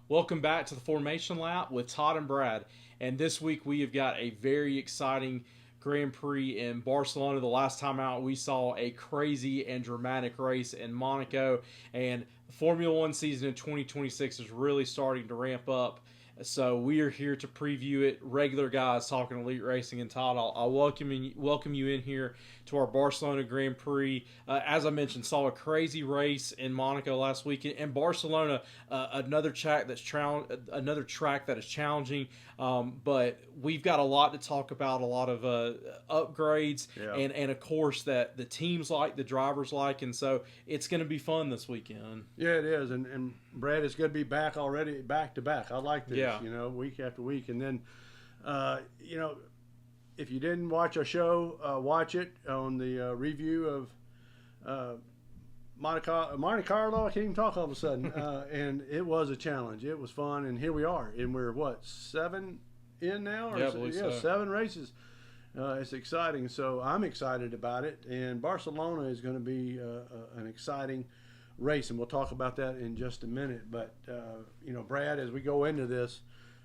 Welcome back to the Formation Lap with Todd and Brad. And this week we have got a very exciting Grand Prix in Barcelona. The last time out we saw a crazy and dramatic race in Monaco. And the Formula One season in 2026 is really starting to ramp up. So we are here to preview it. Regular guys talking elite racing. And Todd, I'll welcome you in here to our Barcelona Grand Prix. As I mentioned, saw a crazy race in Monaco last weekend, and Barcelona, another track that is challenging. But we've got a lot to talk about, a lot of upgrades, and of course that the teams like, the drivers like, and so it's going to be fun this weekend. Yeah, it is, and Brad is going to be back already, back to back. I like this, week after week, and then, if you didn't watch our show, watch it on the review of Monte Carlo. I can't even talk all of a sudden. And it was a challenge. It was fun, and here we are. And we're, 7 in now? So. 7 races. It's exciting. So I'm excited about it. And Barcelona is going to be an exciting race, and we'll talk about that in just a minute. But, Brad, as we go into this,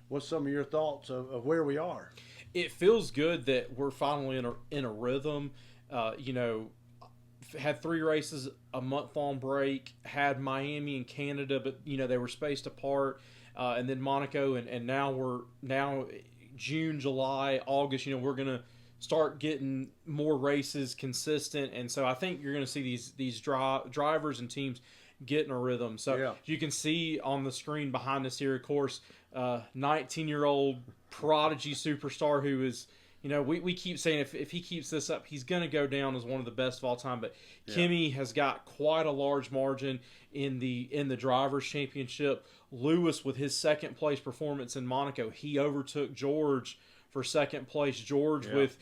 what's some of your thoughts of where we are? It feels good that we're finally in a rhythm. Had 3 races, a month-long break, had Miami and Canada, but they were spaced apart, and then Monaco, and now June, July, August. We're gonna start getting more races consistent, and so I think you're gonna see these drivers and teams get in a rhythm. So you can see on the screen behind us here, of course, 19-year-old prodigy superstar who is, we keep saying if he keeps this up, he's going to go down as one of the best of all time. But Kimi has got quite a large margin in the Drivers' Championship. Lewis, with his second place performance in Monaco, he overtook George for second place. George with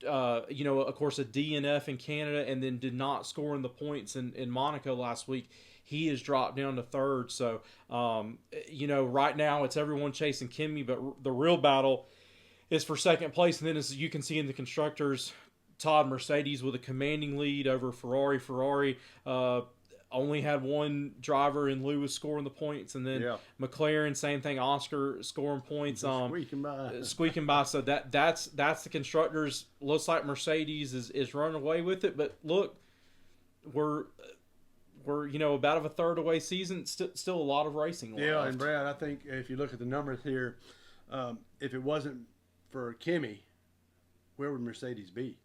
of course, a DNF in Canada, and then did not score in the points in Monaco last week. He has dropped down to third. So, right now it's everyone chasing Kimi, but the real battle is for second place. And then, as you can see in the Constructors, Todd, Mercedes with a commanding lead over Ferrari. Ferrari only had one driver in Lewis scoring the points, and then McLaren, same thing, Oscar scoring points. Squeaking by. So that's the Constructors. Looks like Mercedes is running away with it, but look, we're about of a third away season. Still a lot of racing left. Yeah, and Brad, I think if you look at the numbers here, if it wasn't for Kimi, where would Mercedes be?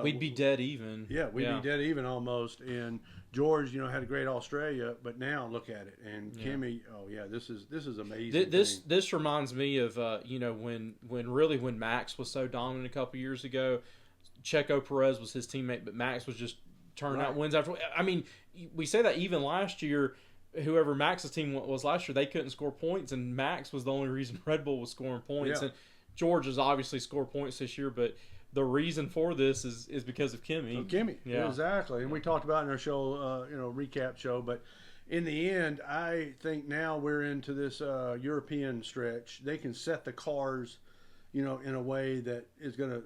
We'd be dead even. Yeah, we'd be dead even almost. And George, had a great Australia, but now look at it. And Kimi, this is amazing. This reminds me of when Max was so dominant a couple years ago. Checo Perez was his teammate, but Max was just turning out wins after. I mean, we say that even last year, whoever Max's team was last year, they couldn't score points, and Max was the only reason Red Bull was scoring points. And George has obviously scored points this year, but the reason for this is because of Kimi. Exactly. And we talked about in our show, recap show. But in the end, I think now we're into this European stretch. They can set the cars, in a way that is going to,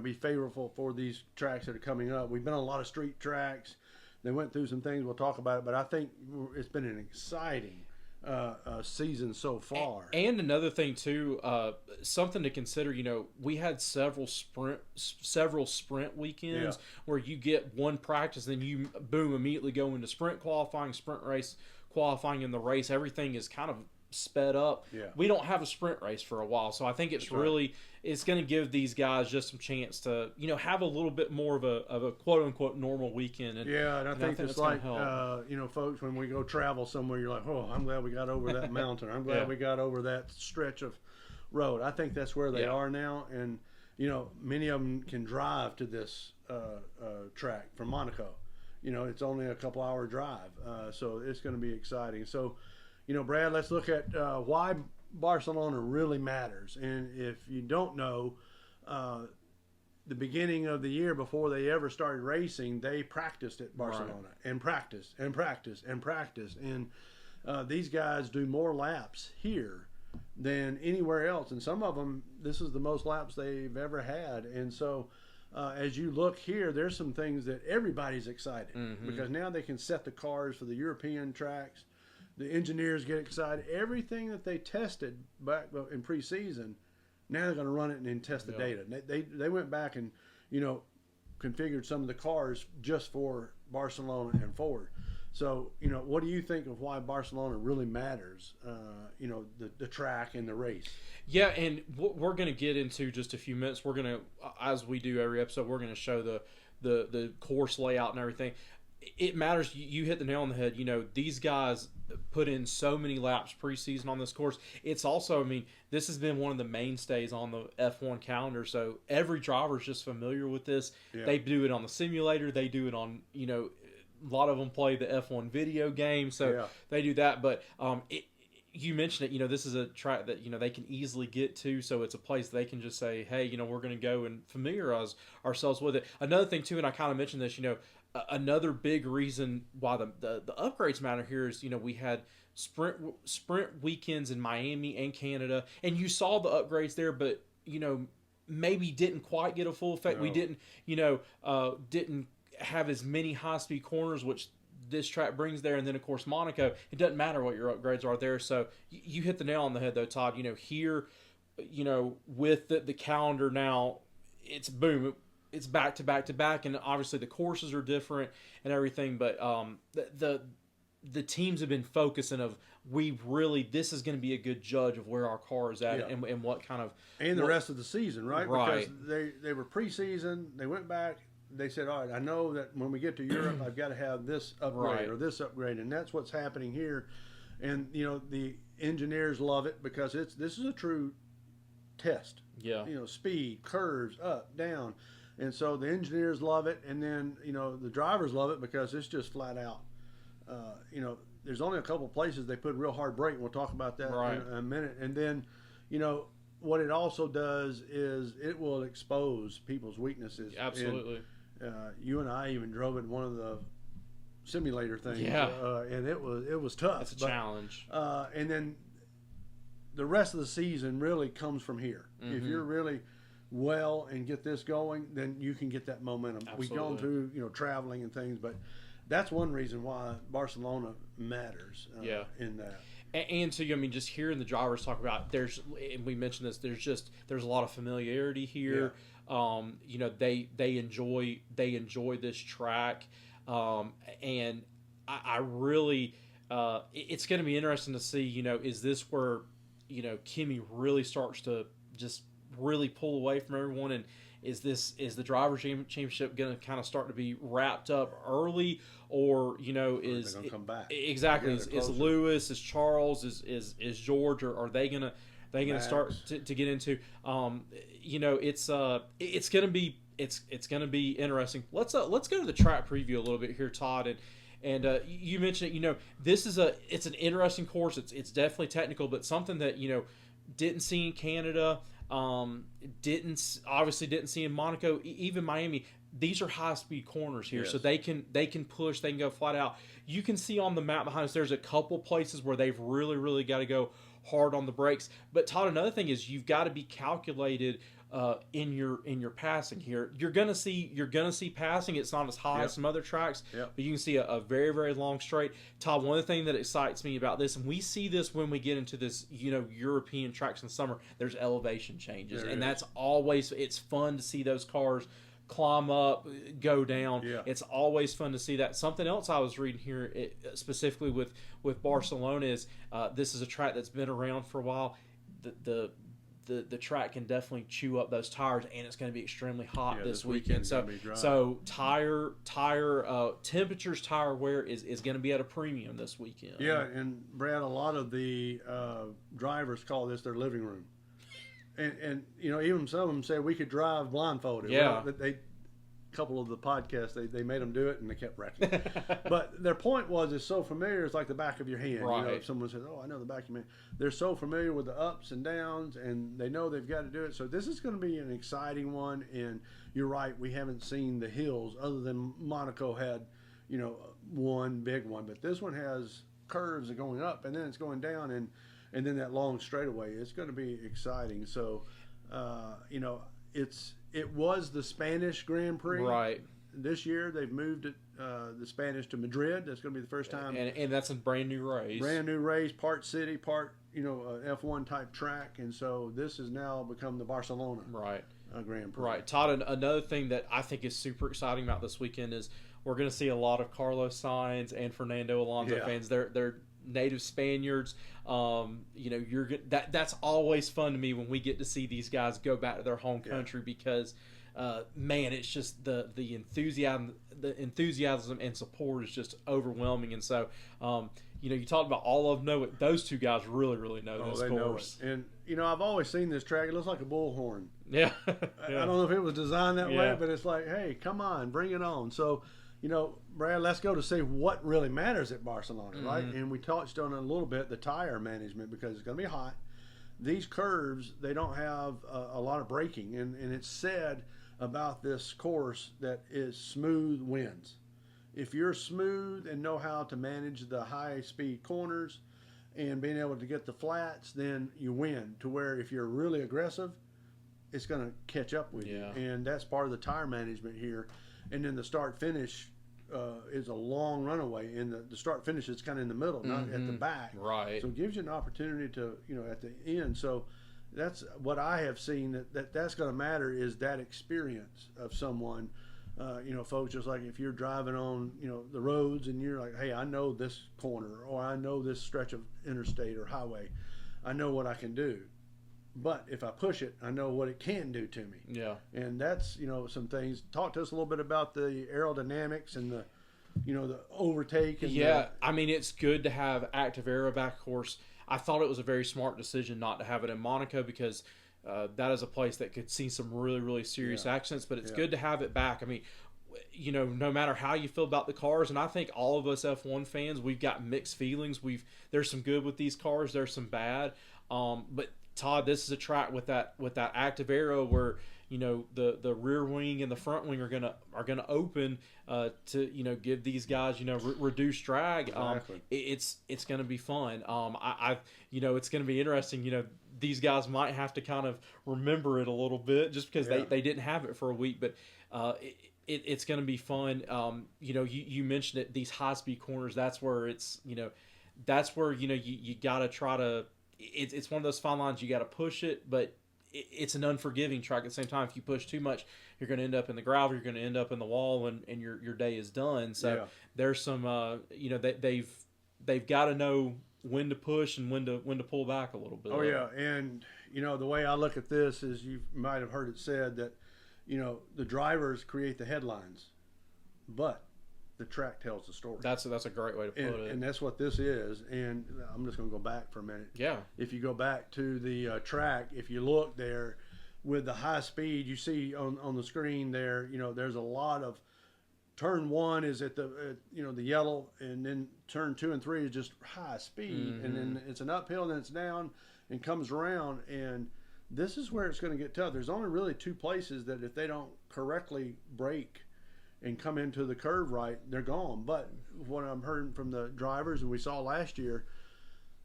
be favorable for these tracks that are coming up. We've been on a lot of street tracks. They went through some things. We'll talk about it. But I think it's been an exciting season so far. And another thing too, something to consider. We had several sprint weekends where you get one practice, then you immediately go into sprint qualifying, sprint race qualifying, in the race. Everything is kind of sped up. We don't have a sprint race for a while, so I think it's it's going to give these guys just some chance to have a little bit more of a quote unquote normal weekend. And I think it's like folks, when we go travel somewhere, you're like, oh, I'm glad we got over that mountain. I'm glad we got over that stretch of road. I think that's where they are now, and many of them can drive to this track from Monaco. It's only a couple hour drive, so it's going to be exciting. So Brad, let's look at why Barcelona really matters. And if you don't know, the beginning of the year, before they ever started racing, they practiced at Barcelona and practiced and practiced and practiced. And these guys do more laps here than anywhere else. And some of them, this is the most laps they've ever had. And so as you look here, there's some things that everybody's excited because now they can set the cars for the European tracks. The engineers get excited. Everything that they tested back in preseason, now they're going to run it and then test the data. They went back and, configured some of the cars just for Barcelona and Ford. So, what do you think of why Barcelona really matters, the track and the race? Yeah, and what we're going to get into just a few minutes. We're going to, as we do every episode, we're going to show the course layout and everything. It matters. You hit the nail on the head. These guys put in so many laps preseason on this course. It's also, this has been one of the mainstays on the F1 calendar, so every driver is just familiar with this. Yeah. They do it on the simulator. They do it on, a lot of them play the F1 video game, so they do that. But you mentioned it, this is a track that, they can easily get to, so it's a place they can just say, hey, we're going to go and familiarize ourselves with it. Another thing, too, and I kind of mentioned this, another big reason why the upgrades matter here is, we had sprint weekends in Miami and Canada, and you saw the upgrades there, but, maybe didn't quite get a full effect. No. We didn't, didn't have as many high-speed corners, which this track brings there. And then, of course, Monaco, it doesn't matter what your upgrades are there. So you hit the nail on the head, though, Todd. Here, with the calendar now, it's boom. It's back to back to back, and obviously the courses are different and everything. But the teams have been focusing of this is going to be a good judge of where our car is at and what kind of the rest of the season, right? Because they were preseason. They went back. They said, all right, I know that when we get to Europe, I've got to have this upgrade or this upgrade, and that's what's happening here. And the engineers love it because this is a true test. Yeah. Speed, curves, up, down. And so the engineers love it, and then the drivers love it because it's just flat out. There's only a couple places they put real hard brake, and we'll talk about that in a minute. And then, what it also does is it will expose people's weaknesses. Absolutely. And, you and I even drove in one of the simulator things, and it was tough. It's a challenge. And then the rest of the season really comes from here. Mm-hmm. If you're really well and get this going, then you can get that momentum. Absolutely. We've gone through traveling and things, but that's one reason why Barcelona matters in that. And so, just hearing the drivers talk about, and we mentioned this, there's a lot of familiarity here. Yeah. They enjoy this track, and I really, it's going to be interesting to see, is this where, Kimi really starts to just really pull away from everyone, and is the drivers' championship going to kind of start to be wrapped up early, or is they're going to come back exactly? Is Lewis, is Charles, is George, or are they going to start to get into? It's going to be interesting. Let's go to the track preview a little bit here, Todd, and you mentioned it. It's an interesting course. It's definitely technical, but something that didn't see in Canada. Didn't see in Monaco, even Miami. These are high-speed corners here, so they can push, they can go flat out. You can see on the map behind us, there's a couple places where they've really, really got to go hard on the brakes. But Todd, another thing is you've got to be calculated in your passing here. You're gonna see passing. It's not as high as some other tracks, but you can see a very, very long straight. Todd, one of the things that excites me about this, and we see this when we get into this, European tracks in the summer, there's elevation changes, and that's always, it's fun to see those cars climb up, go down. Yeah. It's always fun to see that. Something else I was reading here, specifically with Barcelona, is this is a track that's been around for a while. The track can definitely chew up those tires, and it's going to be extremely hot this weekend. So tire temperatures, tire wear is going to be at a premium this weekend. Yeah, and Brad, a lot of the drivers call this their living room. And even some of them say we could drive blindfolded. Yeah. Well, a couple of the podcasts, they made them do it, and they kept wrecking. But their point was, it's so familiar, it's like the back of your hand. Right. If someone says, oh, I know the back of your hand. They're so familiar with the ups and downs, and they know they've got to do it. So this is going to be an exciting one, and you're right, we haven't seen the hills other than Monaco had, one big one. But this one has curves going up, and then it's going down, and then that long straightaway. It's going to be exciting. So, it was the Spanish Grand Prix. Right. this year they've moved it, the Spanish to Madrid. That's going to be the first time. And that's a brand new race. Brand new race, part city, part F1 type track, and so this has now become the Barcelona Grand Prix. Right, Todd. Another thing that I think is super exciting about this weekend is we're going to see a lot of Carlos Sainz and Fernando Alonso fans. They're native Spaniards. That's always fun to me when we get to see these guys go back to their home country because. Man, it's just the enthusiasm and support is just overwhelming, and so you talked about all of them know it. Those two guys really know this course. Know it. And I've always seen this track. It looks like a bullhorn. Yeah. I don't know if it was designed that way, but it's like, hey, come on, bring it on. So, Brad, let's go to see what really matters at Barcelona, right? And we touched on it a little bit, the tire management, because it's going to be hot. These curves, they don't have a lot of braking, and it's said about this course that is smooth wins. If you're smooth and know how to manage the high speed corners and being able to get the flats, then you win. To where if you're really aggressive, it's going to catch up with you. And that's part of the tire management here. And then the start finish is a long runaway, and the start finish is kind of in the middle, not at the back. Right. So it gives you an opportunity to, at the end. So that's what I have seen that's going to matter is that experience of someone. Folks, just like if you're driving on, the roads and you're like, hey, I know this corner or I know this stretch of interstate or highway. I know what I can do. But if I push it, I know what it can do to me. Yeah. And that's, some things. Talk to us a little bit about the aerodynamics and the, the overtake. And it's good to have active aero back, of course. I thought it was a very smart decision not to have it in Monaco because that is a place that could see some really, really serious accidents. But it's good to have it back. I mean, no matter how you feel about the cars, and I think all of us F1 fans, we've got mixed feelings. There's some good with these cars, there's some bad. But Todd, this is a track with that active aero where the rear wing and the front wing are gonna open to give these guys reduced drag. Exactly. It's gonna be fun. It's gonna be interesting. These guys might have to kind of remember it a little bit just because they didn't have it for a week, but it's gonna be fun. You mentioned it. These high speed corners. That's where it's that's where you gotta try to. It's one of those fine lines. You got to push it, but it's an unforgiving track at the same time. If you push too much, you're going to end up in the gravel. You're going to end up in the wall, and your day is done. So there's some, they've got to know when to push and when to pull back a little bit. Oh yeah, and the way I look at this is you might have heard it said that the drivers create the headlines, but the track tells the story. That's a great way to put it. And that's what this is. And I'm just going to go back for a minute. Yeah. If you go back to the track, if you look there with the high speed, you see on the screen there, there's a lot of turn 1 is at the the yellow, and then turn 2 and 3 is just high speed, and then it's an uphill, then it's down and comes around, and this is where it's going to get tough. There's only really 2 places that if they don't correctly brake and come into the curve right, they're gone. But what I'm hearing from the drivers, and we saw last year,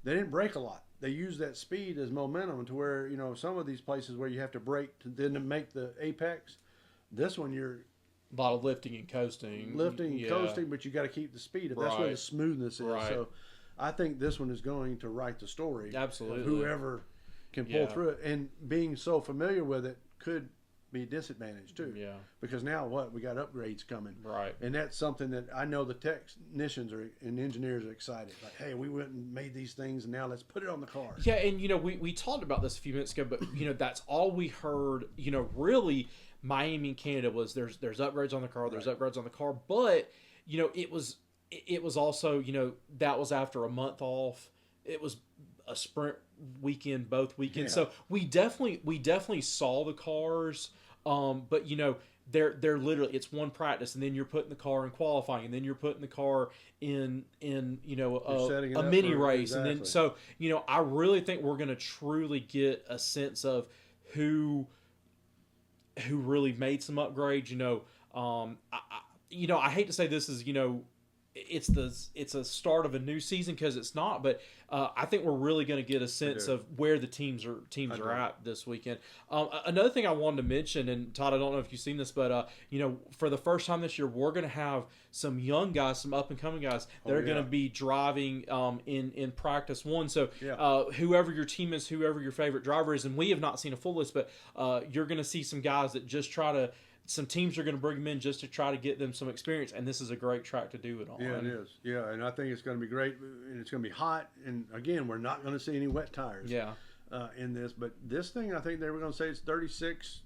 they didn't brake a lot. They used that speed as momentum to where, some of these places where you have to brake to then make the apex, this one you're a lot of lifting and coasting. Coasting, but you got to keep the speed. That's where the smoothness is. Right. So I think this one is going to write the story. Absolutely. Whoever can pull through it. And being so familiar with it could be disadvantaged too. Yeah. Because now we got upgrades coming. Right. And that's something that I know the technicians and engineers are excited. Like, hey, we went and made these things, and now let's put it on the car. Yeah, and we talked about this a few minutes ago, but that's all we heard. Really, Miami and Canada was there's upgrades on the car, there's upgrades on the car, but it was also that was after a month off. It was a sprint weekend, both weekends. So we definitely saw the cars. But they're literally, it's one practice, and then you're putting the car in qualifying, and then you're putting the car in a mini race. Exactly. And then, so, I really think we're going to truly get a sense of who really made some upgrades. I hate to say this is, it's a start of a new season, because it's not, but I think we're really going to get a sense of where the teams are at this weekend. Another thing I wanted to mention, and Todd, I don't know if you've seen this, but for the first time this year, we're going to have some young guys, some up and coming guys that are going to be driving in practice one. So whoever your team is, whoever your favorite driver is, and we have not seen a full list, but you're going to see some guys that just try to. Some teams are going to bring them in just to try to get them some experience, and this is a great track to do it on. Yeah, it is. Yeah, and I think it's going to be great, and it's going to be hot. And again, we're not going to see any wet tires. In this, but this thing, I think they were going to say it's 36,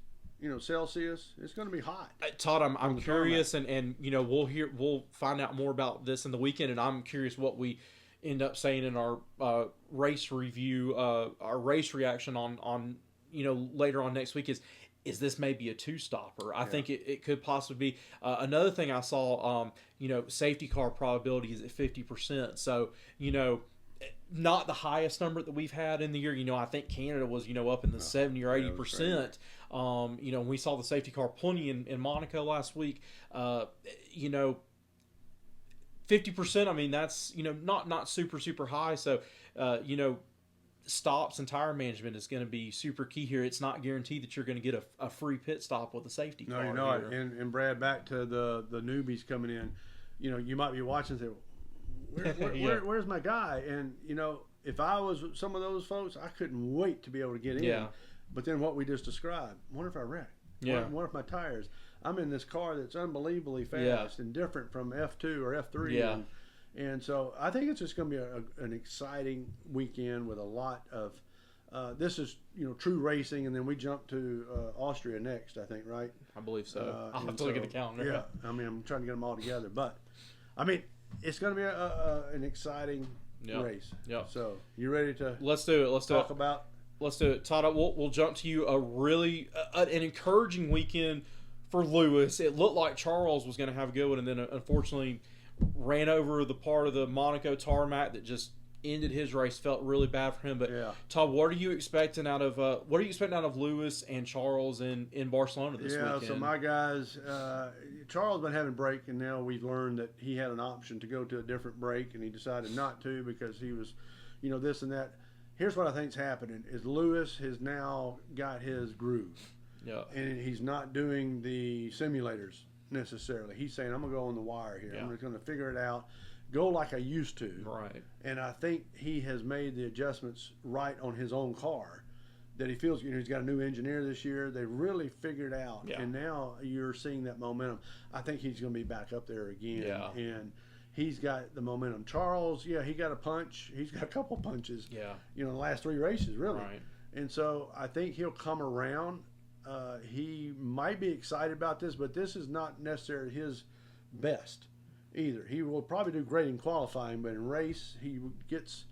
Celsius. It's going to be hot. Todd, I'm curious, and we'll find out more about this in the weekend, and I'm curious what we end up saying in our race review, our race reaction on later on next week is this maybe a two-stopper? I think it could possibly be. Another thing I saw, safety car probability is at 50%. So, not the highest number that we've had in the year. I think Canada was, up in the 70 or 80%. We saw the safety car plenty in Monaco last week. 50%, I mean, that's, not super, super high. So, stops and tire management is going to be super key here. It's not guaranteed that you're going to get a free pit stop with a safety car. No, you're not. And Brad, back to the newbies coming in, you might be watching and say, where's my guy? And, if I was some of those folks, I couldn't wait to be able to get in. Yeah. But then what we just described, wonder if I wreck? Yeah. Wonder if my tires, I'm in this car that's unbelievably fast and different from F2 or F3. Yeah. And so I think it's just going to be an exciting weekend with a lot of this is true racing, and then we jump to Austria next, I think, right? I believe so. I'll have to look at the calendar. Yeah, I mean, I'm trying to get them all together, but I mean, it's going to be an exciting race. Yeah. So you ready to? Let's do it. Let's talk about. Let's do it, Todd. We'll jump to you. A really an encouraging weekend for Lewis. It looked like Charles was going to have a good one, and then unfortunately ran over the part of the Monaco tarmac that just ended his race. Felt really bad for him. But Todd, what are you expecting out of Lewis and Charles in Barcelona this weekend? Yeah, so my guys, Charles been having break, and now we've learned that he had an option to go to a different break, and he decided not to because he was, this and that. Here's what I think's happening: is Lewis has now got his groove, and he's not doing the simulators necessarily. He's saying, I'm going to go on the wire here. I'm just going to figure it out, go like I used to. Right. And I think he has made the adjustments right on his own car that he feels, he's got a new engineer this year. They really figured out. Yeah. And now you're seeing that momentum. I think he's going to be back up there again. Yeah. And he's got the momentum. Charles, he got a punch. He's got a couple punches. Yeah. In the last three races, really. Right. And so I think he'll come around. He might be excited about this, but this is not necessarily his best either. He will probably do great in qualifying, but in race, he gets.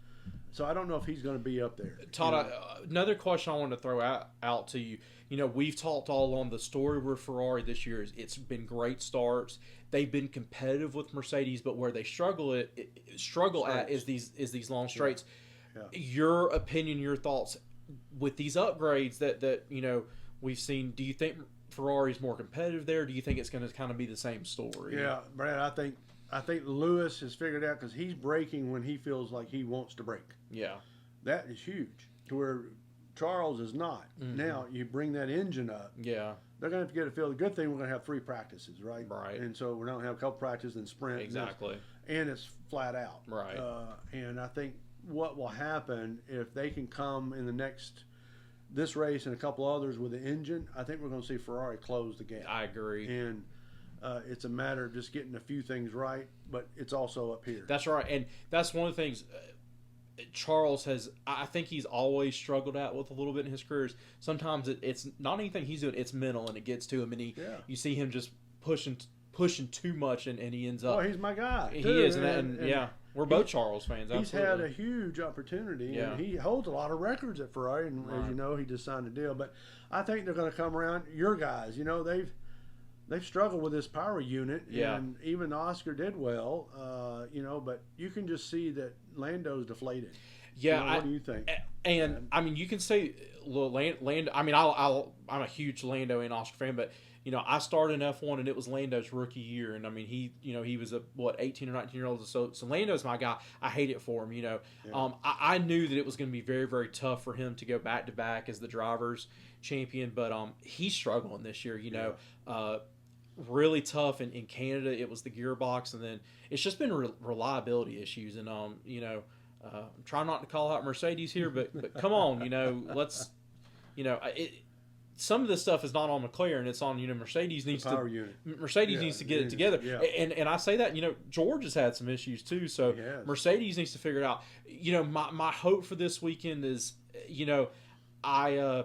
So I don't know if he's going to be up there. Todd, another question I wanted to throw out to you. We've talked all along the story with Ferrari this year is it's been great starts. They've been competitive with Mercedes, but where they struggle at is these long straights. Yeah. Your opinion, your thoughts with these upgrades that we've seen. Do you think Ferrari's more competitive there? Do you think it's going to kind of be the same story? Yeah, Brad, I think Lewis has figured out, because he's braking when he feels like he wants to brake. Yeah. That is huge, to where Charles is not. Mm-hmm. Now, you bring that engine up. Yeah. They're going to have to get a feel. The good thing, we're going to have 3 practices, right? Right. And so we're not going to have a couple practices and sprint. Exactly. And it's flat out. Right. And I think what will happen, if they can come in this race and a couple others with the engine, I think we're going to see Ferrari close the gap. I agree. And it's a matter of just getting a few things right, but it's also up here. That's right. And that's one of the things Charles has, I think he's always struggled at with a little bit in his career. Sometimes it's not anything he's doing, it's mental, and it gets to him, and you see him just pushing too much, and he ends up. Well, he's my guy. He is, and we're both Charles fans. He's had a huge opportunity, and he holds a lot of records at Ferrari, and as you know, he just signed a deal. But I think they're going to come around. Your guys, they've struggled with this power unit, and even Oscar did well, but you can just see that Lando's deflated. Yeah, what do you think? And I mean, you can say Lando. I mean, I'm a huge Lando and Oscar fan, but I started in F1 and it was Lando's rookie year, and I mean he was a 18 or 19-year-old, so Lando's my guy. I hate it for him, Yeah. I knew that it was going to be very, very tough for him to go back to back as the drivers champion, but he's struggling this year. Really tough in Canada. It was the gearbox, and then it's just been reliability issues. And I'm trying not to call out Mercedes here, but come on, let's some of this stuff is not on McLaren. It's on Mercedes needs to Mercedes needs to get it together. Yeah. And I say that George has had some issues too. So Mercedes needs to figure it out. My hope for this weekend is I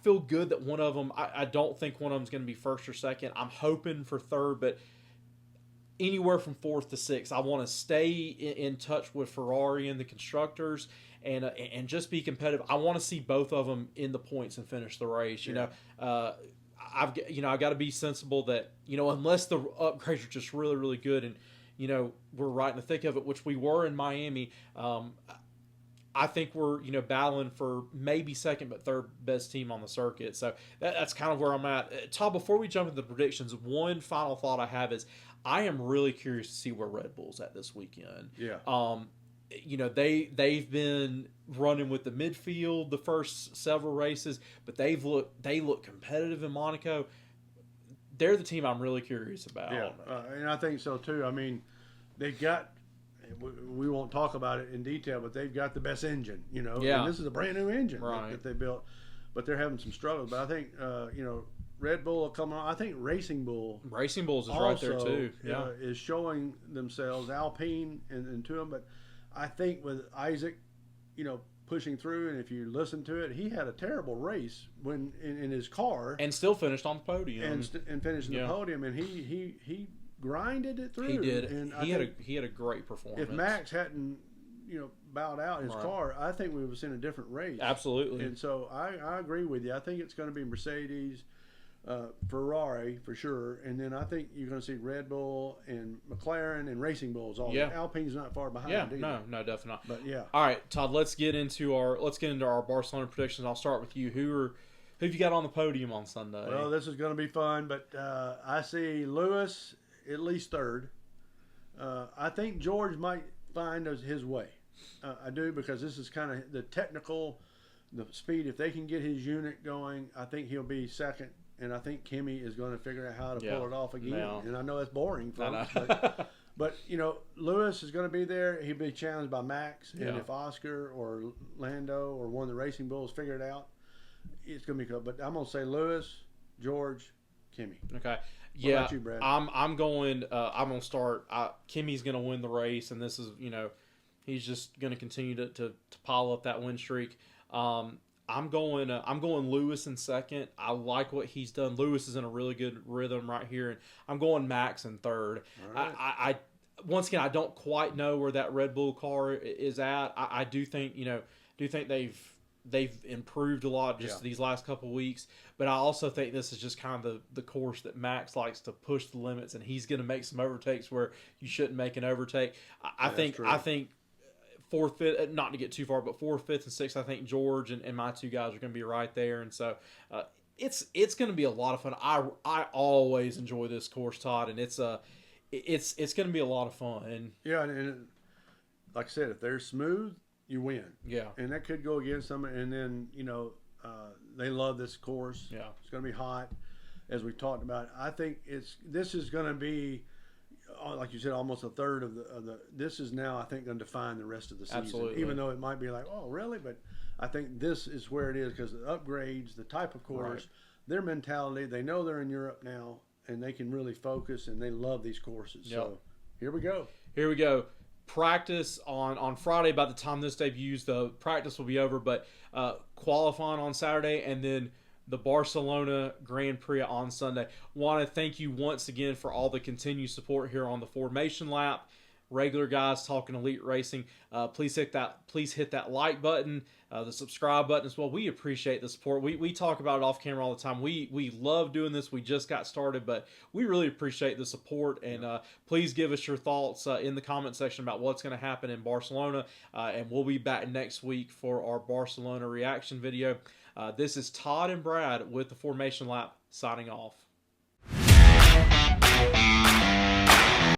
feel good that one of them, I don't think one of them is going to be first or second. I'm hoping for third, but anywhere from fourth to sixth. I want to stay in touch with Ferrari and the constructors and just be competitive. I want to see both of them in the points and finish the race. I've got to be sensible that, unless the upgrades are just really, really good and, we're right in the thick of it, which we were in Miami, I think we're, battling for maybe second but third best team on the circuit. So that's kind of where I'm at. Todd, before we jump into the predictions, one final thought I have is I am really curious to see where Red Bull's at this weekend. Yeah. They've been running with the midfield the first several races, but they look competitive in Monaco. They're the team I'm really curious about. Yeah, and I think so too. I mean, they've got. We won't talk about it in detail, but they've got the best engine, Yeah. And this is a brand new engine that they built, but they're having some struggles. But I think, Red Bull will come on. I think Racing Bulls is right there too. Yeah, is showing themselves. Alpine and to them, but I think with Isaac, pushing through, and if you listen to it, he had a terrible race when in his car and still finished on the podium and finished in the podium, and he grinded it through. He did. And he had a great performance. If Max hadn't, bowed out his car, I think we would have seen a different race. Absolutely. And so I agree with you. I think it's going to be Mercedes, Ferrari for sure, and then I think you're going to see Red Bull and McLaren and Racing Bulls. Alpine's not far behind. Yeah, either. no, definitely not. But yeah. All right, Todd. Let's get into our Barcelona predictions. I'll start with you. Who have you got on the podium on Sunday? Well, this is going to be fun, but I see Lewis at least third. I think George might find his way. I do, because this is kind of the speed. If they can get his unit going, I think he'll be second. And I think Kimi is going to figure out how to pull it off again. No. And I know that's boring, folks, but Lewis is going to be there. He'll be challenged by Max. And if Oscar or Lando or one of the Racing Bulls figure it out, it's going to be good. But I'm going to say Lewis, George, Kimi. Okay. What about you, Brad? I'm going to start. Kimi's going to win the race, and this is, he's just going to continue to pile up that win streak. I'm going Lewis in second. I like what he's done. Lewis is in a really good rhythm right here, and I'm going Max in third. Right. I once again, I don't quite know where that Red Bull car is at. I do think they've improved a lot just these last couple of weeks, but I also think this is just kind of the course that Max likes to push the limits, and he's going to make some overtakes where you shouldn't make an overtake. I think fourth, fifth, not to get too far, but fourth, fifth, and sixth, I think George and my two guys are going to be right there, and so it's going to be a lot of fun. I always enjoy this course, Todd, and it's going to be a lot of fun. And and like I said, if they're smooth, you win. Yeah, and that could go against them, and then they love this course. Yeah, it's going to be hot, as we talked about. I think this is going to be, like you said, almost a third of the. This is now, I think, going to define the rest of the season. Absolutely. Even though it might be like, oh, really? But I think this is where it is, because the upgrades, the type of course, their mentality. They know they're in Europe now, and they can really focus, and they love these courses. Yep. So here we go. Here we go. Practice on Friday. By the time this debuts, the practice will be over, but qualifying on Saturday, and then the Barcelona Grand Prix on Sunday. Want to thank you once again for all the continued support here on the Formation Lap. Regular guys talking elite racing. Please hit that like button, the subscribe button as well. We appreciate the support. We talk about it off camera all the time. We love doing this. We just got started, but we really appreciate the support. And please give us your thoughts in the comment section about what's going to happen in Barcelona. And we'll be back next week for our Barcelona reaction video. This is Todd and Brad with the Formation Lap signing off. Bye.